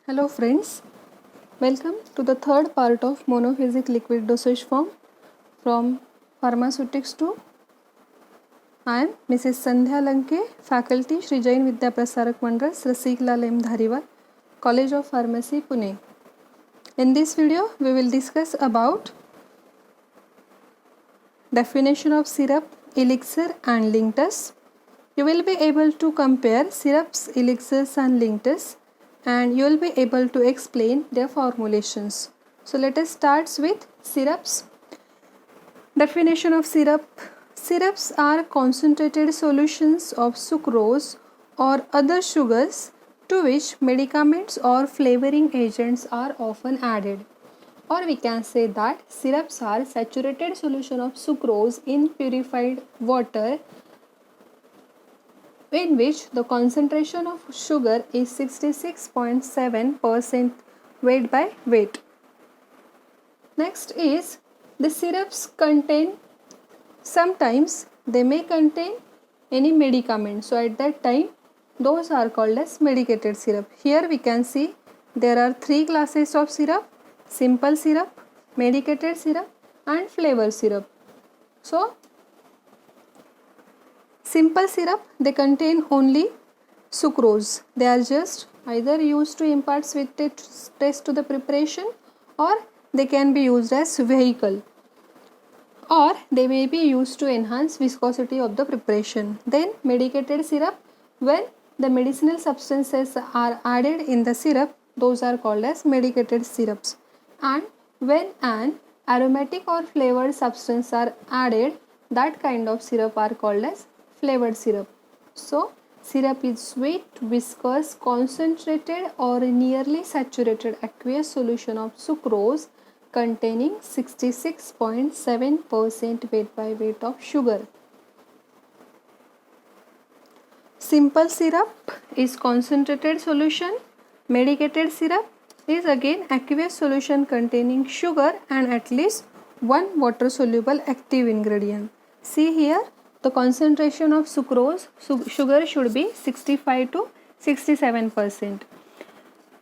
Hello friends, welcome to the third part of monophasic liquid dosage form from Pharmaceutics 2. I am Mrs. Sandhya Lanke, Faculty Shri Jain Vidya Prasarak Mandal, Rasik Lal M. Dhariwal, College of Pharmacy, Pune. In this video, we will discuss about definition of syrup, elixir and linctus. You will be able to compare syrups, elixirs and linctus, and you will be able to explain their formulations. So let us start with syrups. Definition of syrup. Syrups are concentrated solutions of sucrose or other sugars to which medicaments or flavoring agents are often added. Or we can say that syrups are saturated solution of sucrose in purified water in which the concentration of sugar is 66.7% weight by weight. Next is the syrups contain, sometimes they may contain any medicament. So at that time those are called as medicated syrup. Here we can see there are three classes of syrup: simple syrup, medicated syrup and flavor syrup. So simple syrup, they contain only sucrose. They are just either used to impart sweet taste to the preparation, or they can be used as vehicle, or they may be used to enhance viscosity of the preparation. Then medicated syrup, when the medicinal substances are added in the syrup, those are called as medicated syrups. And when an aromatic or flavored substance are added, that kind of syrup are called as flavored syrup. So syrup is sweet, viscous, concentrated or nearly saturated aqueous solution of sucrose containing 66.7% weight by weight of sugar. Simple syrup is concentrated solution. Medicated syrup is again aqueous solution containing sugar and at least one water soluble active ingredient. See here, the concentration of sucrose, sugar should be 65 to 67%.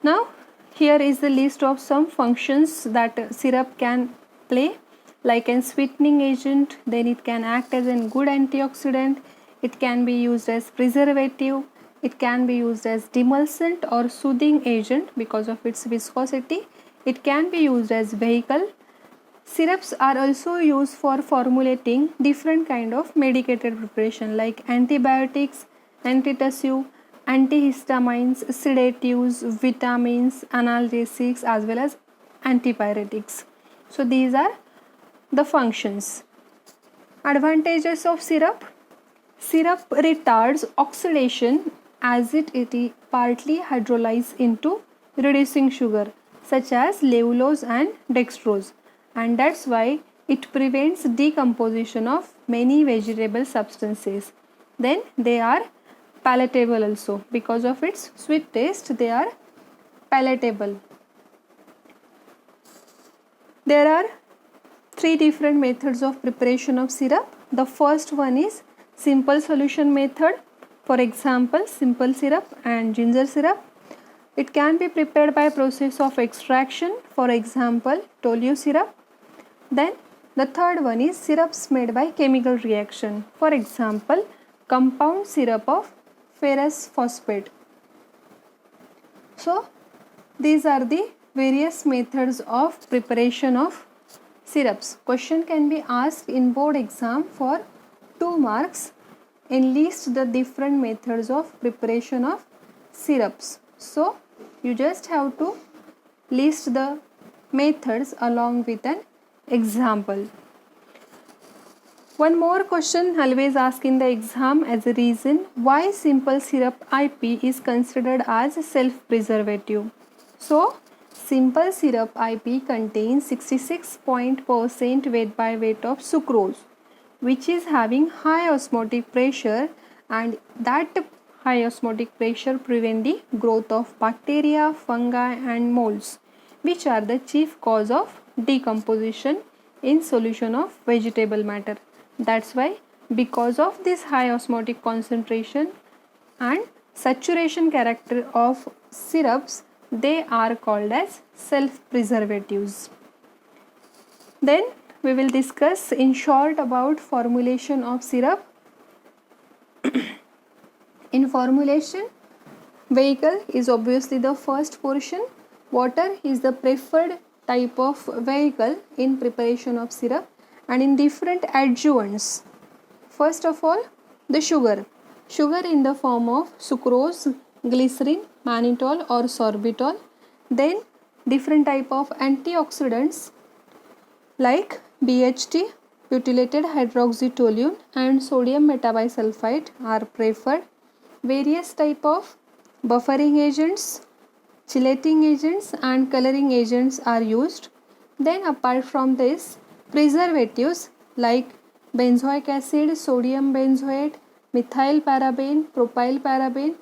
Now here is the list of some functions that syrup can play, like a sweetening agent, then it can act as a good antioxidant, it can be used as preservative, it can be used as demulcent or soothing agent because of its viscosity, it can be used as vehicle. Syrups are also used for formulating different kind of medicated preparation like antibiotics, antitussive, antihistamines, sedatives, vitamins, analgesics as well as antipyretics. So these are the functions. Advantages of syrup. Syrup retards oxidation as it is partly hydrolyzed into reducing sugar such as levulose and dextrose, and that's why it prevents decomposition of many vegetable substances. Then they are palatable also, because of its sweet taste they are palatable. There are three different methods of preparation of syrup. The first one is simple solution method. For example, simple syrup and ginger syrup. It can be prepared by process of extraction, for example Tolu syrup. Then the third one is syrups made by chemical reaction, for example compound syrup of ferrous phosphate. So these are the various methods of preparation of syrups. Question can be asked in board exam for 2 marks. Enlist the different methods of preparation of syrups. So you just have to list the methods along with an example. One more question always asked in the exam as a reason why simple syrup IP is considered as self-preservative. So simple syrup IP contains 66% weight by weight of sucrose, which is having high osmotic pressure, and that high osmotic pressure prevent the growth of bacteria, fungi and molds, which are the chief cause of decomposition in solution of vegetable matter. That's why because of this high osmotic concentration and saturation character of syrups, they are called as self-preservatives. Then we will discuss in short about formulation of syrup. In formulation, vehicle is obviously the first portion. Water is the preferred type of vehicle in preparation of syrup, and in different adjuvants. First of all, the sugar. Sugar in the form of sucrose, glycerin, mannitol or sorbitol. Then different type of antioxidants like BHT, butylated hydroxytoluene and sodium metabisulfite are preferred. Various type of buffering agents, chelating agents and coloring agents are used. Then apart from this, preservatives like benzoic acid, sodium benzoate, methyl paraben, propyl paraben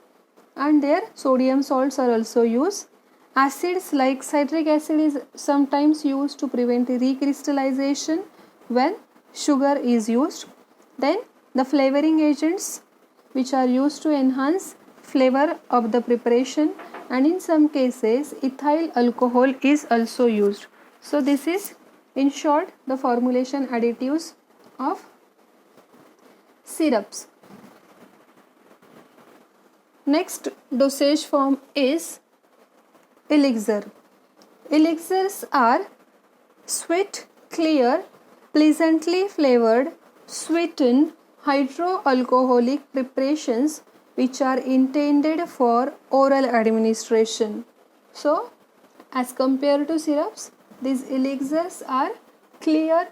and their sodium salts are also used. Acids like citric acid is sometimes used to prevent recrystallization when sugar is used. Then the flavoring agents which are used to enhance flavor of the preparation, and in some cases ethyl alcohol is also used. So this is in short the formulation additives of syrups. Next dosage form is elixir. Elixirs are sweet, clear, pleasantly flavored, sweetened hydroalcoholic preparations which are intended for oral administration. So, as compared to syrups, these elixirs are clear,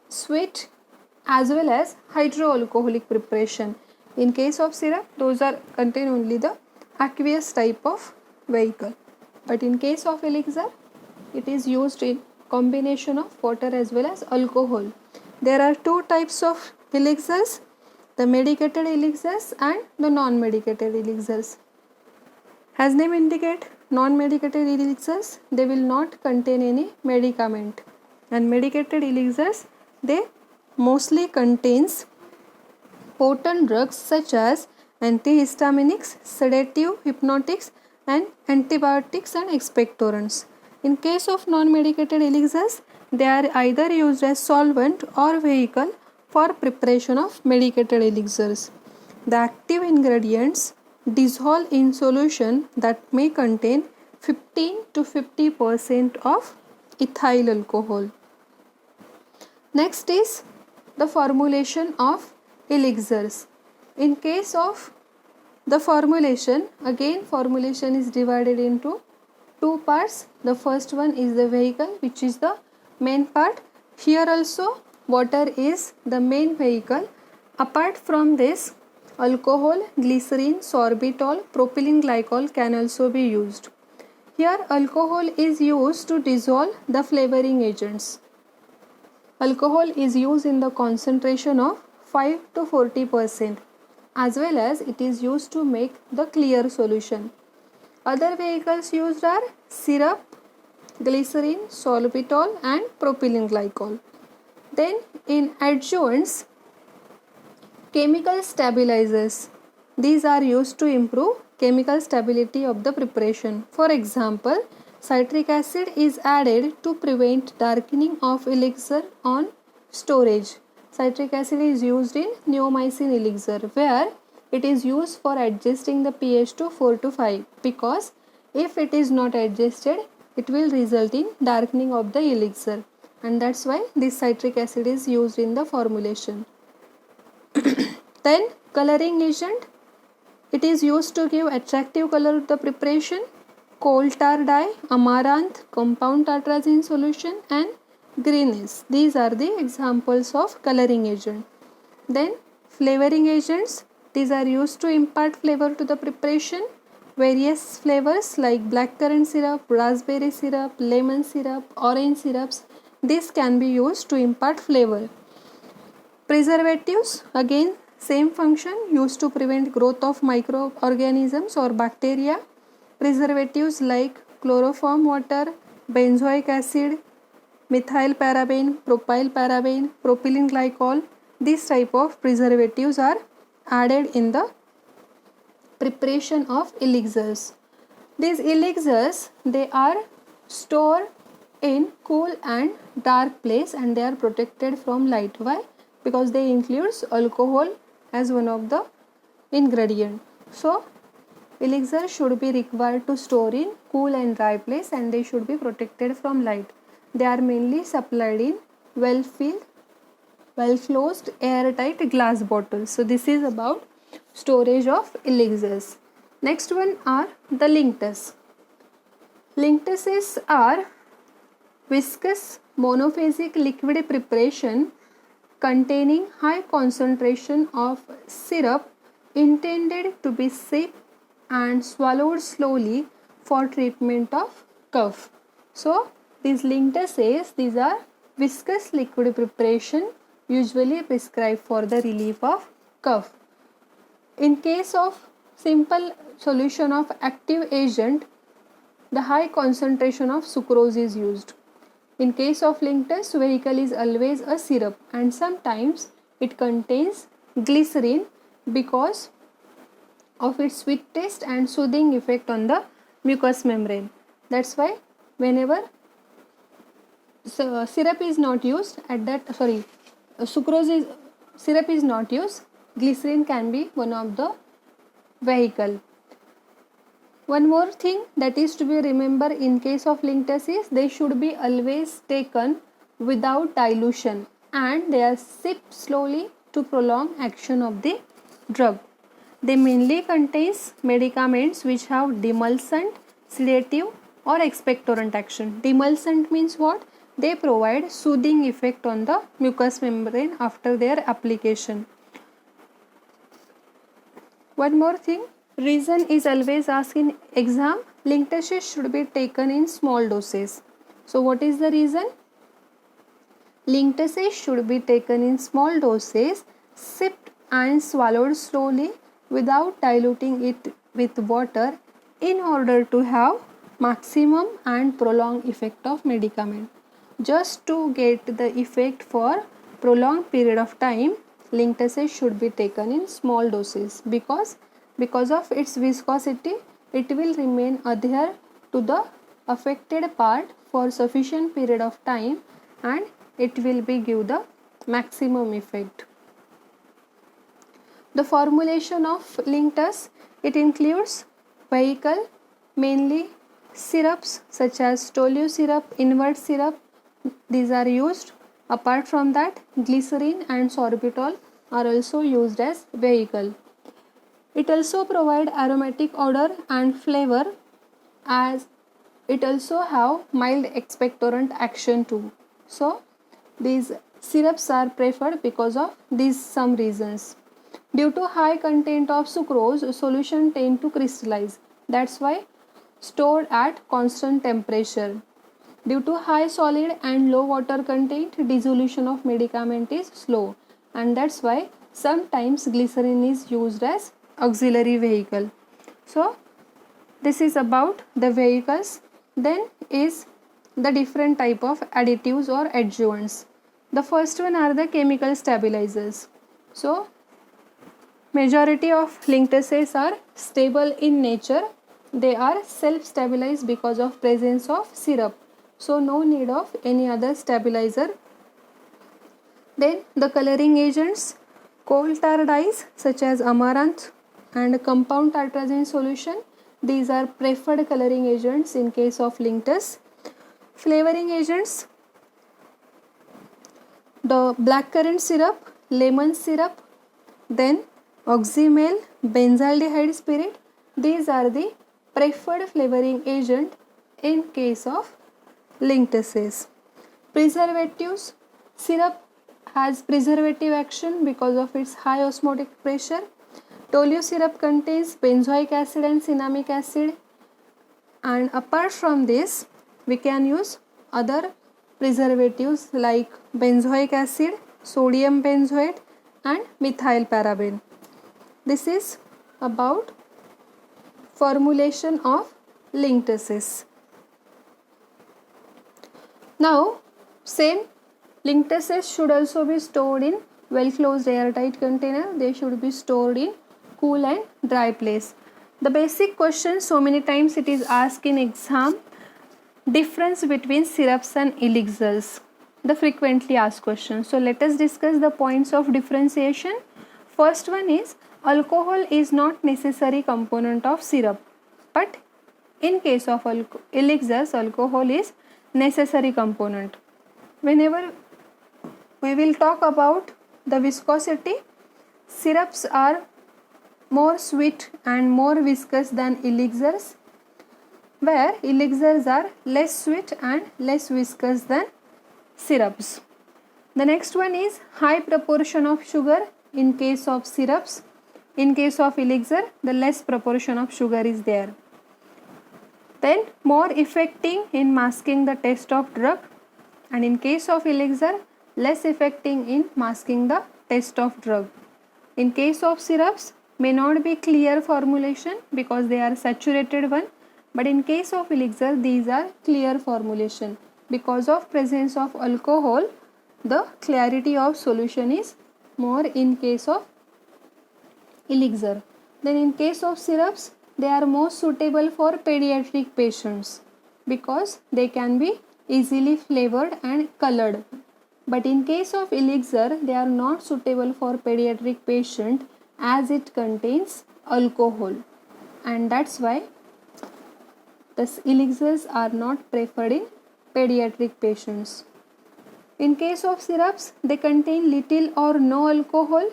sweet as well as hydroalcoholic preparation. In case of syrup, those are contain only the aqueous type of vehicle. But in case of elixir, it is used in combination of water as well as alcohol. There are two types of elixirs, the medicated elixirs and the non-medicated elixirs. As name indicate, non-medicated elixirs, they will not contain any medicament, and medicated elixirs, they mostly contains potent drugs such as antihistaminics, sedative, hypnotics and antibiotics and expectorants. In case of non-medicated elixirs, they are either used as solvent or vehicle for preparation of medicated elixirs. The active ingredients dissolve in solution that may contain 15 to 50% of ethyl alcohol. Next is the formulation of elixirs. In case of the formulation, again formulation is divided into two parts. The first one is the vehicle, which is the main part. Here also water is the main vehicle. Apart from this, alcohol, glycerin, sorbitol, propylene glycol can also be used. Here alcohol is used to dissolve the flavoring agents. Alcohol is used in the concentration of 5 to 40%, as well as it is used to make the clear solution. Other vehicles used are syrup, glycerin, sorbitol and propylene glycol. Then in adjuvants, chemical stabilizers. These are used to improve chemical stability of the preparation. For example, citric acid is added to prevent darkening of elixir on storage. Citric acid is used in neomycin elixir, where it is used for adjusting the pH to 4 to 5, because if it is not adjusted, it will result in darkening of the elixir, and that's why this citric acid is used in the formulation. Then coloring agent, it is used to give attractive color to the preparation. Coal tar dye, amaranth, compound tartrazine solution and greenness. These are the examples of coloring agent. Then flavoring agents, these are used to impart flavor to the preparation. Various flavors like blackcurrant syrup, raspberry syrup, lemon syrup, orange syrups, this can be used to impart flavor. Preservatives, again same function, used to prevent growth of microorganisms or bacteria. Preservatives like chloroform water, benzoic acid, methyl paraben, propyl paraben, propylene glycol, these type of preservatives are added in the preparation of elixirs. These elixirs, they are stored in cool and dark place and they are protected from light. Why? Because they includes alcohol as one of the ingredient. So elixir should be required to store in cool and dry place and they should be protected from light. They are mainly supplied in well-filled, well-closed, airtight glass bottles. So this is about storage of elixirs. Next one are the linctus. Linctuses are viscous monophasic liquid preparation containing high concentration of syrup intended to be sipped and swallowed slowly for treatment of cough. So these linctuses, these are viscous liquid preparation usually prescribed for the relief of cough. In case of simple solution of active agent, the high concentration of sucrose is used. In case of linctus, vehicle is always a syrup and sometimes it contains glycerin because of its sweet taste and soothing effect on the mucous membrane. That's why whenever syrup is not used at that, syrup is not used, glycerin can be one of the vehicle. One more thing that is to be remembered in case of linctus is they should be always taken without dilution and they are sipped slowly to prolong action of the drug. They mainly contains medicaments which have demulcent, sedative or expectorant action. Demulcent means what? They provide soothing effect on the mucous membrane after their application. One more thing, reason is always asked in exam. Linctuses should be taken in small doses. So what is the reason? Linctuses should be taken in small doses, sipped and swallowed slowly without diluting it with water in order to have maximum and prolonged effect of medicament. Just to get the effect for prolonged period of time, linctuses should be taken in small doses because of its viscosity, it will remain adhere to the affected part for sufficient period of time and it will be give the maximum effect. The formulation of linctus, it includes vehicle, mainly syrups such as tolu syrup, invert syrup, these are used. Apart from that, glycerin and sorbitol are also used as vehicle. It also provides aromatic odor and flavor as it also have mild expectorant action too. So these syrups are preferred because of these some reasons. Due to high content of sucrose, solution tend to crystallize. That's why stored at constant temperature. Due to high solid and low water content, dissolution of medicament is slow and that's why sometimes glycerin is used as auxiliary vehicle. So this is about the vehicles. Then is the different type of additives or adjuvants. The first one are the chemical stabilizers. So majority of linctuses are stable in nature. They are self-stabilized because of presence of syrup. So no need of any other stabilizer. Then the coloring agents, coal tar dyes such as amaranth and compound tartrazine solution. These are preferred coloring agents in case of linctus. Flavoring agents, the blackcurrant syrup, lemon syrup, then oxymel, benzaldehyde spirit. These are the preferred flavoring agent in case of linctuses. Preservatives, syrup has preservative action because of its high osmotic pressure. Tolu syrup contains benzoic acid and cinnamic acid, and apart from this we can use other preservatives like benzoic acid, sodium benzoate and methyl paraben. This is about formulation of linctuses. Now same linctuses should also be stored in well closed airtight container. They should be stored in cool and dry place. The basic question, so many times it is asked in exam, difference between syrups and elixirs, the frequently asked question. So let us discuss the points of differentiation. First one is, alcohol is not necessary component of syrup, but in case of elixirs, alcohol is necessary component. Whenever we will talk about the viscosity, syrups are more sweet and more viscous than elixirs, where elixirs are less sweet and less viscous than syrups. The next one is high proportion of sugar in case of syrups. In case of elixir, the less proportion of sugar is there. Then more effective in masking the taste of drug, and in case of elixir, less effective in masking the taste of drug. In case of syrups, may not be clear formulation because they are saturated one, but in case of elixir, these are clear formulation. Because of presence of alcohol, the clarity of solution is more in case of elixir. Then in case of syrups, they are more suitable for pediatric patients because they can be easily flavored and colored. But in case of elixir, they are not suitable for pediatric patient as it contains alcohol, and that's why the elixirs are not preferred in pediatric patients. In case of syrups, they contain little or no alcohol,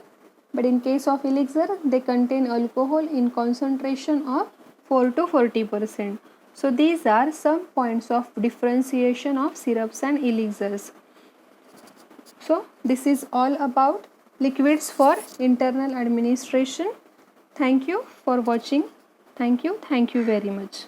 but in case of elixir, they contain alcohol in concentration of 4 to 40%. So these are some points of differentiation of syrups and elixirs. So this is all about liquids for internal administration. Thank you for watching. Thank you very much.